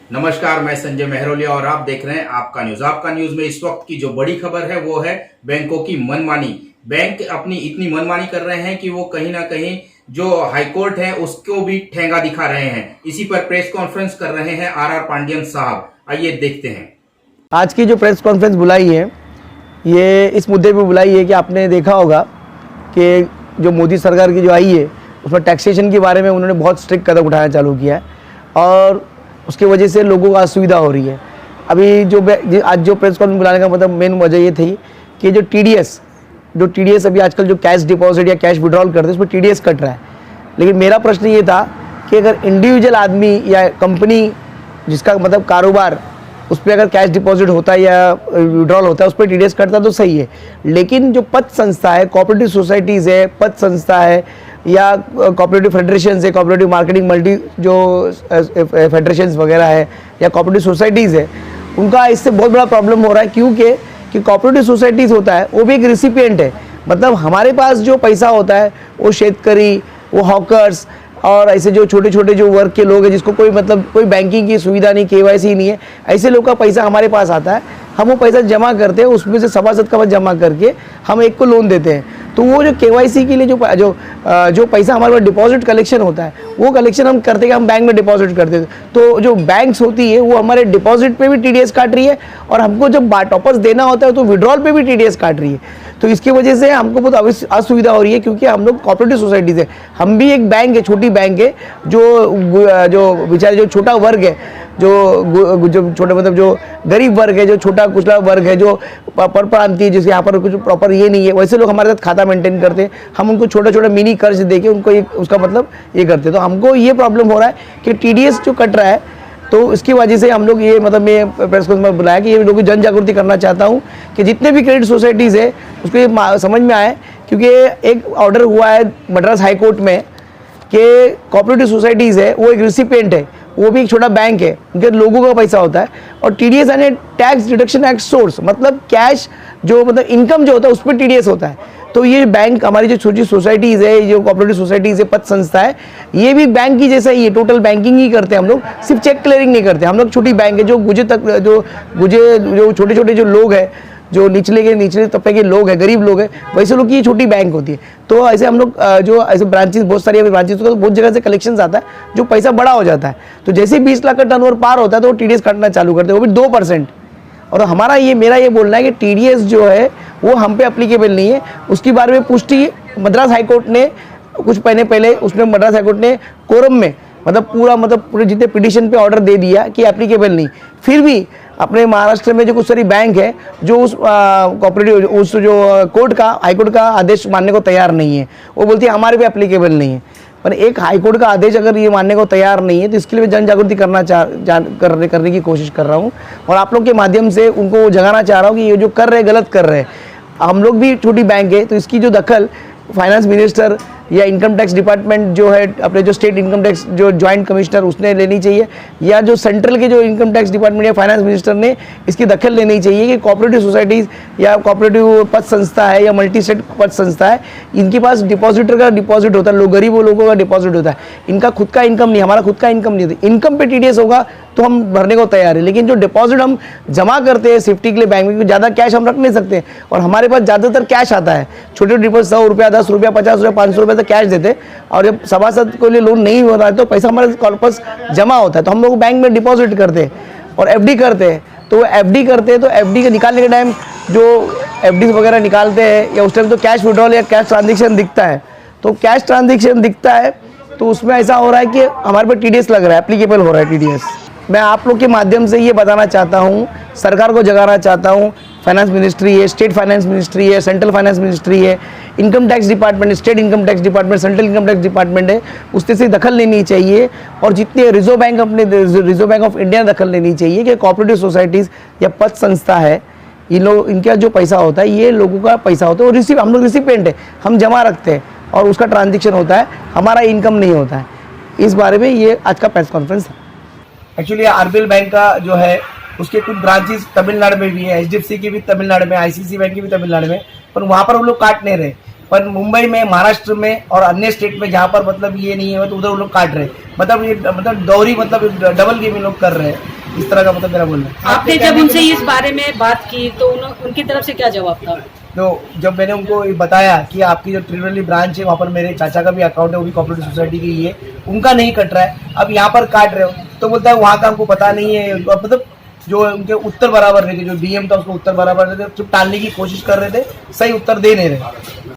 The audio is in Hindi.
नमस्कार, मैं संजय मेहरोलिया और आप देख रहे हैं आपका न्यूज। आपका न्यूज में इस वक्त की जो बड़ी खबर है वो है बैंकों की मनमानी। बैंक अपनी इतनी मनमानी कर रहे हैं कि वो कहीं ना कहीं जो हाईकोर्ट है उसको भी ठेंगा दिखा रहे हैं। इसी पर प्रेस कॉन्फ्रेंस कर रहे हैं आर पांडियन साहब। आइए देखते हैं। आज की जो प्रेस कॉन्फ्रेंस बुलाई है ये इस मुद्दे पे बुलाई है कि आपने देखा होगा कि जो मोदी सरकार की जो आई है उसमें टैक्सेशन के बारे में उन्होंने बहुत स्ट्रिक्ट कदम उठाना चालू किया है और उसकी वजह से लोगों को असुविधा हो रही है। अभी आज जो प्रेस कॉन्फ्रेंस बुलाने का मतलब मेन वजह ये थी कि जो टीडीएस अभी आजकल जो कैश डिपॉजिट या कैश विड्रॉल करते हैं उस पर टीडीएस कट रहा है। लेकिन मेरा प्रश्न ये था कि अगर इंडिविजुअल आदमी या कंपनी जिसका मतलब कारोबार उस पर अगर कैश डिपॉजिट होता है या विड्रॉल होता है उस पर टीडीएस कटता तो सही है। लेकिन जो पद संस्था है, कोऑपरेटिव सोसाइटीज़ है, पद संस्था है या कोऑपरेटिव फेडरेशन है, कोऑपरेटिव मार्केटिंग मल्टी जो फेडरेशंस वगैरह है या कोऑपरेटिव सोसाइटीज़ है, उनका इससे बहुत बड़ा प्रॉब्लम हो रहा है। क्योंकि कोऑपरेटिव सोसाइटीज़ होता है वो भी एक रिसिपिएंट है। मतलब हमारे पास जो पैसा होता है वो शेतकरी, वो हॉकर्स और ऐसे जो छोटे छोटे जो वर्क के लोग हैं जिसको कोई बैंकिंग की सुविधा नहीं, केवाईसी नहीं है, ऐसे लोग का पैसा हमारे पास आता है। हम वो पैसा जमा करते हैं, उसमें से सभासद का जमा करके हम एक को लोन देते हैं। तो वो जो केवाईसी के लिए जो पैसा हमारे पास डिपॉजिट कलेक्शन होता है वो कलेक्शन हम करते हैं, हम बैंक में डिपॉजिट करते हैं। तो जो बैंक्स होती है वो हमारे डिपॉजिट पे भी टीडीएस काट रही है और हमको जब वापस देना होता है तो विड्रॉल पे भी टीडीएस काट रही है। तो इसकी वजह से हमको बहुत असुविधा हो रही है क्योंकि हम लोग कोऑपरेटिव सोसाइटीज़ है, हम भी एक बैंक है, छोटी बैंक है, जो बेचारे जो छोटा वर्ग है, जो छोटे मतलब जो गरीब वर्ग है, जो छोटा कुचला वर्ग है, जो परप्रांतीय है, जिसके यहाँ पर कुछ प्रॉपर ये नहीं है, वैसे लोग हमारे साथ खाता मेंटेन करते हैं। हम उनको छोटा छोटा मिनी कर्ज देके उनको उसका मतलब ये करते हैं। तो हमको ये प्रॉब्लम हो रहा है कि टीडीएस जो कट रहा है तो इसकी वजह से हम लोग ये मतलब मैं प्रेस कॉन्फ्रेंस में बुलाया कि ये लोगों की जन जागृति करना चाहता हूँ कि जितने भी क्रेडिट सोसाइटीज़ है उसको ये समझ में आए। क्योंकि एक ऑर्डर हुआ है मद्रास हाई कोर्ट में कि कोऑपरेटिव सोसाइटीज़ है वो एक रिसिपिएंट है, वो भी एक छोटा बैंक है, उनके लोगों का पैसा होता है और टीडीएस यानी टैक्स डिडक्शन एक्ट सोर्स, मतलब कैश जो मतलब इनकम जो होता है उस पर टीडीएस होता है। तो ये बैंक हमारी जो छोटी सोसाइटीज़ है, जो कोऑपरेटिव सोसाइटीज़ है, पद संस्था है, ये भी बैंक की जैसा ही है, टोटल बैंकिंग ही करते हैं हम लोग, सिर्फ चेक क्लियरिंग नहीं करते। हम लोग छोटी बैंक है, जो छोटे छोटे जो लोग हैं, जो निचले तबके के लोग हैं, गरीब लोग हैं, वैसे लोग की ये छोटी बैंक होती है। तो ऐसे हम लोग जो ऐसे ब्रांचेस बहुत सारी ब्रांचेस होता है तो बहुत जगह से कलेक्शन आता है, जो पैसा बड़ा हो जाता है तो जैसे ही 20 लाख का टर्नओवर पार होता है तो वो टीडीएस काटना चालू करते हैं, वो भी 2%। और मेरा ये बोलना है कि टीडीएस जो है वो हम पे अप्लीकेबल नहीं है। उसके बारे में पुष्टि मद्रास हाईकोर्ट ने कुछ महीने पहले मद्रास हाईकोर्ट ने कोरम में पूरे जितने पिटीशन पे ऑर्डर दे दिया कि एप्लीकेबल नहीं। फिर भी अपने महाराष्ट्र में जो कुछ सारी बैंक है जो उस कोऑपरेटिव उस जो हाईकोर्ट का आदेश मानने को तैयार नहीं है, वो बोलती है हमारे पे एप्लीकेबल नहीं है। पर एक हाईकोर्ट का आदेश अगर ये मानने को तैयार नहीं है तो इसके लिए मैं जन जागृति करने की कोशिश कर रहा हूँ और आप लोग के माध्यम से उनको जगाना चाह रहा हूँ कि ये जो कर रहे हैं गलत कर रहे हैं। हम लोग भी छोटी बैंक है तो इसकी जो दखल फाइनेंस मिनिस्टर या इनकम टैक्स डिपार्टमेंट जो है अपने जो स्टेट इनकम टैक्स जो जॉइंट कमिश्नर उसने लेनी चाहिए, या जो सेंट्रल के जो इनकम टैक्स डिपार्टमेंट या फाइनेंस मिनिस्टर ने इसकी दखल लेनी चाहिए कि कोऑपरेटिव सोसाइटीज़ या कोऑपरेटिव पद संस्था है या मल्टी स्टेट पद संस्था है, इनके पास डिपॉजिटर का डिपॉजिट होता है, गरीबों लोगों का डिपॉजिट होता है, इनका खुद का इनकम नहीं, हमारा खुद का इनकम नहीं होता। इनकम पे टीडीएस होगा तो हम भरने को तैयार है, लेकिन जो डिपॉजिट हम जमा करते हैं सेफ्टी के लिए बैंक में, ज़्यादा कैश हम रख नहीं सकते और हमारे पास ज़्यादातर कैश आता है। छोटे डिपॉजिट 100 रुपया, 10 रुपया, 50 रुपया, 500 रुपये तक कैश देते और जब सभासद के लिए लोन नहीं हो रहा है तो पैसा हमारे कॉर्पस जमा होता है तो हम लोग बैंक में डिपॉजिट करते हैं और एफडी करते हैं। तो एफडी करते हैं तो एफडी के निकालने के टाइम जो एफडी वगैरह निकालते हैं या उस टाइम तो कैश विड्रॉल या कैश ट्रांजेक्शन दिखता है, तो कैश ट्रांजेक्शन दिखता है तो उसमें ऐसा हो रहा है कि हमारे पर टीडीएस लग रहा है, एप्लीकेबल हो रहा है टीडीएस। मैं आप लोग के माध्यम से ये बताना चाहता हूँ, सरकार को जगाना चाहता हूँ, फाइनेंस मिनिस्ट्री है, स्टेट फाइनेंस मिनिस्ट्री है, सेंट्रल फाइनेंस मिनिस्ट्री है, income tax department, state income tax department, central income tax department है, उससे से दखल लेनी चाहिए। और जितने रिजर्व बैंक ऑफ इंडिया दखल लेनी चाहिए कि कोऑपरेटिव सोसाइटीज़ या पद संस्था है, इनका जो पैसा होता है ये लोगों का पैसा होता है और हम लोग रिसिपिएंट है, हम जमा रखते हैं और उसका ट्रांजेक्शन होता है, हमारा इनकम नहीं होता है। इस बारे में ये आज का प्रेस कॉन्फ्रेंस है। एक्चुअली आरबीएल बैंक का जो है उसके कुछ ब्रांचेस तमिलनाडु में भी है, एचडीएफसी की भी तमिलनाडु में, आईसीआईसीआई बैंक की भी तमिलनाडु में, पर वहाँ पर वो लोग काट नहीं रहे। पर मुंबई में, महाराष्ट्र में और अन्य स्टेट में जहाँ पर मतलब ये नहीं है तो उधर वो लोग काट रहे, मतलब ये मतलब दोहरी मतलब डबल गेम लोग कर रहे हैं। इस तरह का मतलब मेरा बोलना है। आपने जब उनसे इस बारे में बात की तो उनकी तरफ से क्या जवाब था? तो जब मैंने उनको ये बताया कि आपकी जो त्रिवेली ब्रांच है वहाँ पर मेरे चाचा का भी अकाउंट है, वो भी कोऑपरेटिव सोसाइटी की ही है, उनका नहीं कट रहा है, अब यहाँ पर काट रहे हो, तो बोलता है वहाँ का हमको पता नहीं है। मतलब जो उनके उत्तर बराबर रहते, जो डीएम था उसको उत्तर बराबर रहते, जो टालने की कोशिश कर रहे थे, सही उत्तर दे नहीं रहे।